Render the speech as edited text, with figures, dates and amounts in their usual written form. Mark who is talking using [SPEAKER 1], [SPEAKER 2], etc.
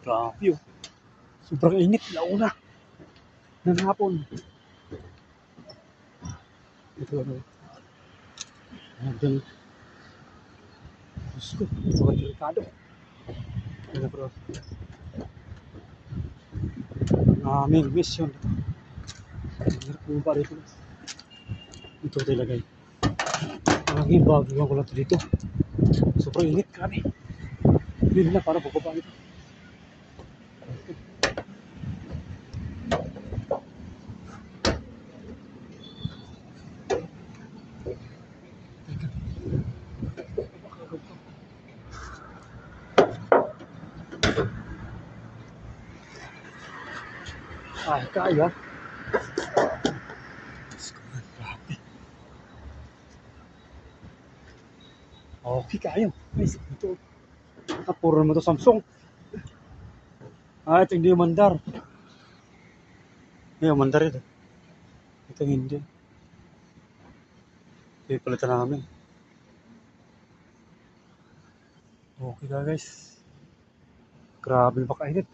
[SPEAKER 1] Grabe oh. Sobrang init. Launa. Ng hapon. Ito ano. Ayan. Diyos ko. Mga delikado. Ayan bro. Ang aming mission. Hirap mo ba dito? Ito talaga. Ang aming bago ko lang dito. Sobrang init. Grabe. Hindi na para bubaba ito. Ay, kaya. Grabe. Okay, kaya. Guys, ito. Nakapuro naman ito Samsung. Ito hindi yung mandar. Yung mandar ito. Ito hindi. Ito yung palitan namin. Okay ka guys. Grabe baka init.